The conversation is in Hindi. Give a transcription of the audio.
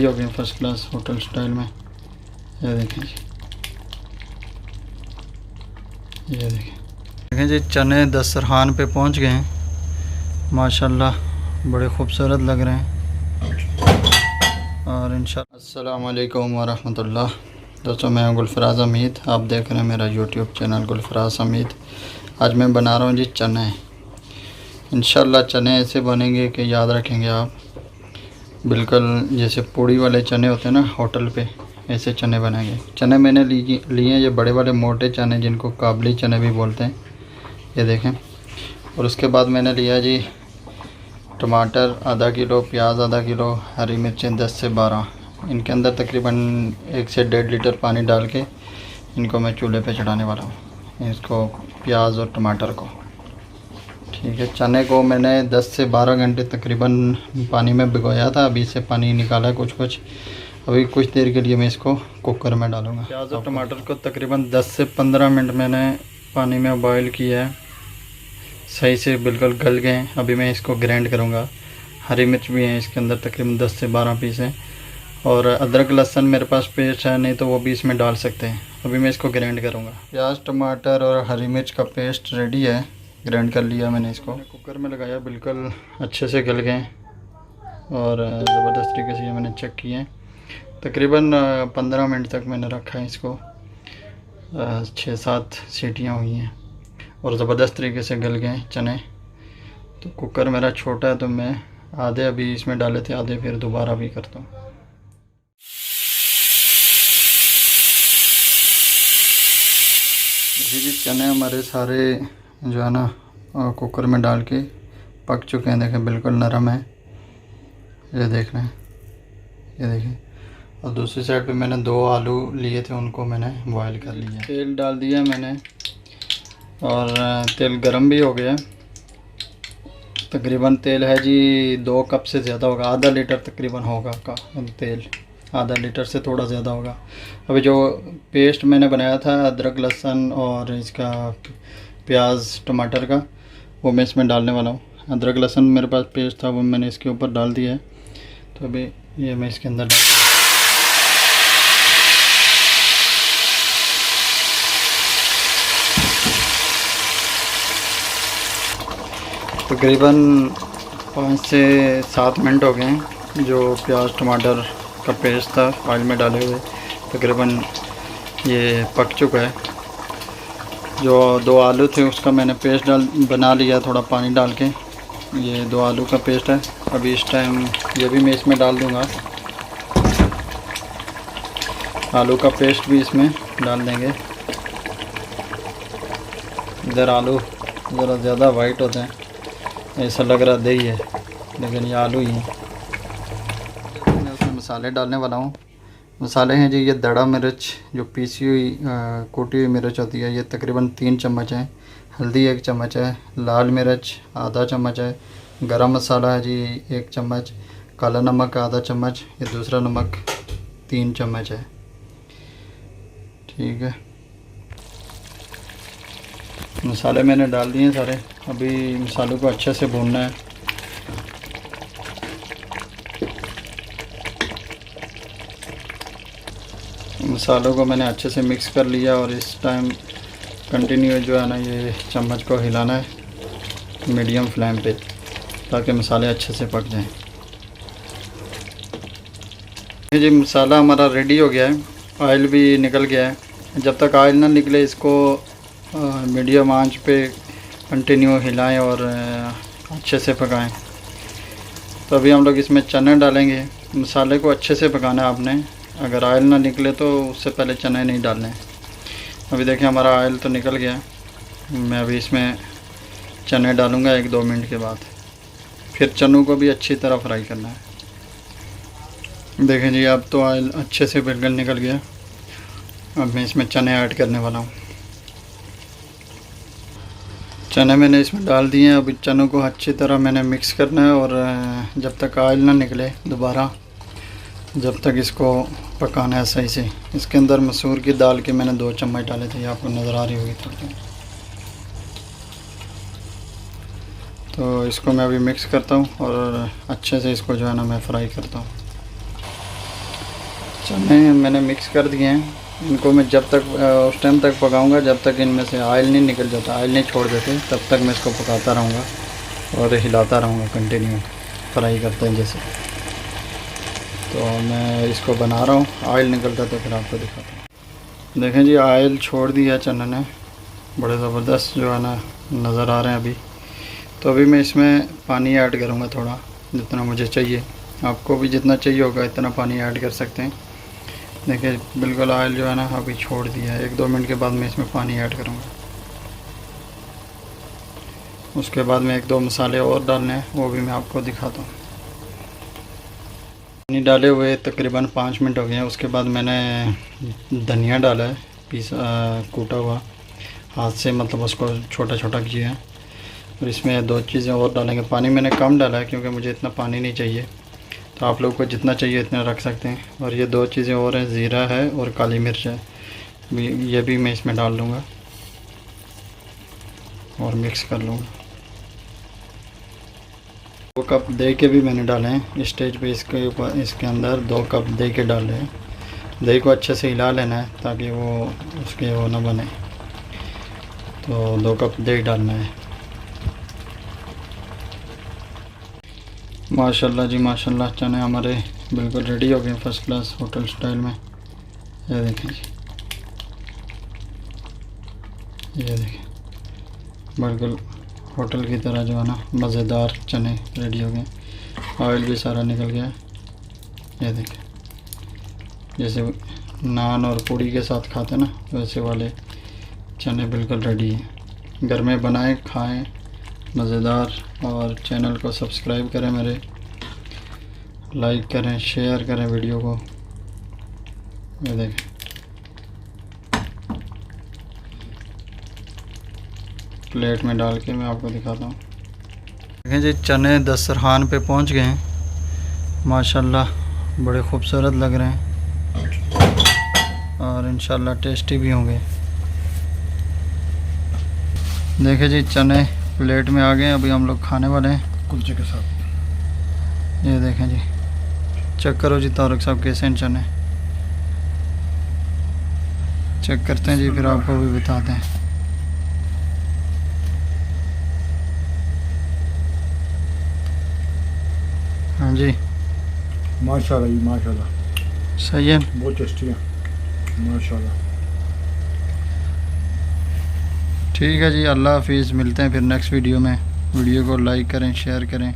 रेडी हो गए फर्स्ट क्लास होटल स्टाइल में। ये देखें जी, ये देखें जी, चने दस्तरखान पे पहुंच गए हैं। माशाल्लाह बड़े खूबसूरत लग रहे हैं। और इंशाअल्लाह अस्सलाम वालेकुम वरहमतुल्लाह। दोस्तों मैं हूं गुलफराज हमीद, आप देख रहे हैं मेरा यूट्यूब चैनल गुलफराज हमीद। आज मैं बना रहा हूं जी चने। इंशाअल्लाह चने ऐसे बनेंगे कि याद रखेंगे आप, बिल्कुल जैसे पूड़ी वाले चने होते हैं ना होटल पे, ऐसे चने बनेंगे। चने मैंने लिए ये बड़े वाले मोटे चने जिनको काबली चने भी बोलते हैं, ये देखें। और उसके बाद मैंने लिया जी टमाटर आधा किलो, प्याज आधा किलो, हरी मिर्चें 10 से 12। इनके अंदर तकरीबन 1 से 1.5 लीटर पानी डाल के इनको मैं चूल्हे पे चढ़ाने वाला हूँ, इसको प्याज और टमाटर को। ठीक है, चने को मैंने 10 से 12 घंटे तकरीबन पानी में भिगोया था। अभी से पानी निकाला है कुछ। अभी कुछ देर के लिए मैं इसको कुकर में डालूँगा। प्याज और टमाटर को तकरीबन 10 से 15 मिनट मैंने पानी में बॉईल किया है, सही से बिल्कुल गल गए हैं। अभी मैं इसको ग्राइंड करूँगा। हरी मिर्च भी है इसके अंदर, तकरीबन 10 से 12 पीस हैं। और अदरक लहसुन मेरे पास पेस्ट है, नहीं तो वो भी इसमें डाल सकते हैं। अभी मैं इसको ग्राइंड करूँगा। प्याज टमाटर और हरी मिर्च का पेस्ट रेडी है, ग्राइंड कर लिया मैंने इसको। कुकर में लगाया, बिल्कुल अच्छे से गल गए और ज़बरदस्त तरीके से ये मैंने चेक किए। तकरीबन 15 मिनट तक मैंने रखा है इसको। 6-7 सीटियाँ हुई हैं और ज़बरदस्त तरीके से गल गए चने। तो कुकर मेरा छोटा है तो मैं आधे अभी इसमें डाले थे, आधे फिर दोबारा भी करता हूँ। जी चने हमारे सारे जो है ना कुकर में डाल के पक चुके हैं। देखें बिल्कुल नरम है, ये देख रहे हैं, ये देखें। और दूसरी साइड पे मैंने 2 आलू लिए थे, उनको मैंने बॉईल कर लिया। तेल डाल दिया मैंने और तेल गरम भी हो गया। तकरीबन तेल है जी 2 कप से ज़्यादा होगा, आधा लीटर तकरीबन होगा का तेल, आधा लीटर से थोड़ा ज़्यादा होगा। अभी जो पेस्ट मैंने बनाया था अदरक लहसुन और इसका प्याज टमाटर का, वो मैं इसमें डालने वाला हूँ। अदरक लहसुन मेरे पास पेस्ट था, वो मैंने इसके ऊपर डाल दिया है। तो अभी ये मैं इसके अंदर डाल तकरीबन 5 से 7 मिनट हो गए हैं। जो प्याज टमाटर का पेस्ट था ऑयल में डाले हुए, तकरीबन ये पक चुका है। जो 2 आलू थे उसका मैंने पेस्ट बना लिया थोड़ा पानी डाल के। ये 2 आलू का पेस्ट है। अभी इस टाइम ये भी मैं इसमें डाल दूँगा, आलू का पेस्ट भी इसमें डाल देंगे। इधर आलू ज़रा ज़्यादा वाइट होते हैं, ऐसा लग रहा दही है लेकिन ये आलू ही है। मैं उसमें मसाले डालने वाला हूँ। मसाले हैं जी, ये दड़ा मिर्च जो पीसी हुई कूटी हुई मिर्च होती है, ये तकरीबन 3 चम्मच है। हल्दी 1 चम्मच है। लाल मिर्च आधा चम्मच है। गरम मसाला है जी 1 चम्मच। काला नमक आधा चम्मच। ये दूसरा नमक 3 चम्मच है। ठीक है, मसाले मैंने डाल दिए सारे। अभी मसालों को अच्छे से भूनना है। मसालों को मैंने अच्छे से मिक्स कर लिया और इस टाइम कंटिन्यू जो है ना ये चम्मच को हिलाना है मीडियम फ्लेम पे, ताकि मसाले अच्छे से पक जाएं। ये जी मसाला हमारा रेडी हो गया है, ऑयल भी निकल गया है। जब तक ऑयल ना निकले इसको मीडियम आंच पे कंटिन्यू हिलाएं और अच्छे से पकाएं। तो अभी हम लोग इसमें चने डालेंगे। मसाले को अच्छे से पकाना है आपने, अगर ऑयल ना निकले तो उससे पहले चने नहीं डालने हैं। अभी देखिए हमारा ऑयल तो निकल गया। मैं अभी इसमें चने डालूँगा 1-2 मिनट के बाद। फिर चनों को भी अच्छी तरह फ्राई करना है। देखें जी अब तो ऑयल अच्छे से बिल्कुल निकल गया। अब मैं इसमें चने ऐड करने वाला हूँ। चने मैंने इसमें डाल दिए हैं। अभी चनों को अच्छी तरह मैंने मिक्स करना है और जब तक ऑयल ना निकले दोबारा, जब तक इसको पकाना है सही से। इसके अंदर मसूर की दाल के मैंने 2 चम्मच डाले थे, आपको नज़र आ रही होगी थोड़ी। तो इसको मैं अभी मिक्स करता हूँ और अच्छे से इसको जो है ना मैं फ्राई करता हूँ। चने मैंने मिक्स कर दिए हैं। इनको मैं जब तक उस टाइम तक पकाऊंगा जब तक इनमें से ऑयल नहीं निकल जाता, ऑयल नहीं छोड़ देते, तब तक मैं इसको पकाता रहूँगा और हिलाता रहूँगा कंटिन्यू, फ्राई करते हैं जैसे। तो मैं इसको बना रहा हूँ, ऑयल निकलता तो फिर आपको दिखाता हूँ। देखें जी, ऑयल छोड़ दिया चने ने, बड़े ज़बरदस्त जो है ना नज़र आ रहे हैं अभी। तो अभी मैं इसमें पानी ऐड करूँगा थोड़ा, जितना मुझे चाहिए। आपको भी जितना चाहिए होगा इतना पानी ऐड कर सकते हैं। देखिए बिल्कुल ऑयल जो है ना अभी छोड़ दिया है। 1-2 मिनट के बाद मैं इसमें पानी ऐड करूँगा। उसके बाद में 1-2 मसाले और डालने हैं, वो भी मैं आपको दिखाता हूँ। पानी डाले हुए तकरीबन 5 मिनट हो गए हैं। उसके बाद मैंने धनिया डाला है, कूटा हुआ हाथ से, मतलब उसको छोटा छोटा किया है। और इसमें 2 चीज़ें और डालेंगे। पानी मैंने कम डाला है क्योंकि मुझे इतना पानी नहीं चाहिए, तो आप लोग को जितना चाहिए इतना रख सकते हैं। और ये 2 चीज़ें और हैं, ज़ीरा है और काली मिर्च है, ये भी मैं इसमें डाल लूँगा और मिक्स कर लूँगा। 2 कप दही के भी मैंने डाले हैं स्टेज पे। इसके ऊपर इसके अंदर 2 कप दही के डाले हैं। दही को अच्छे से हिला लेना है ताकि वो उसके वो ना बने। तो 2 कप दही डालना है। माशाल्लाह जी माशाल्लाह, चने हमारे बिल्कुल रेडी हो गए फर्स्ट क्लास होटल स्टाइल में। ये देखें जी, ये देखें बिल्कुल होटल की तरह जो है ना मज़ेदार चने रेडी हो गए। ऑयल भी सारा निकल गया। ये देखें जैसे नान और पूड़ी के साथ खाते हैं ना, वैसे वाले चने बिल्कुल रेडी हैं। घर में बनाएं, खाएं, मज़ेदार। और चैनल को सब्सक्राइब करें मेरे, लाइक करें, शेयर करें वीडियो को। ये देखें प्लेट में डाल के मैं आपको दिखाता हूँ। देखें जी, चने दस्तरखान पे पहुँच गए हैं। माशाल्लाह बड़े खूबसूरत लग रहे हैं और इंशाल्लाह टेस्टी भी होंगे। देखें जी, चने प्लेट में आ गए। अभी हम लोग खाने वाले हैं कुलचे के साथ। ये देखें जी, चेक करो जी तारक साहब कैसे हैं चने। चेक करते हैं जी, फिर आपको भी बताते हैं। हाँ जी माशाल्लाह जी माशाल्लाह, सही है, बहुत टेस्टी है माशाल्लाह। ठीक है जी, अल्लाह हाफिज़। मिलते हैं फिर नेक्स्ट वीडियो में। वीडियो को लाइक करें, शेयर करें।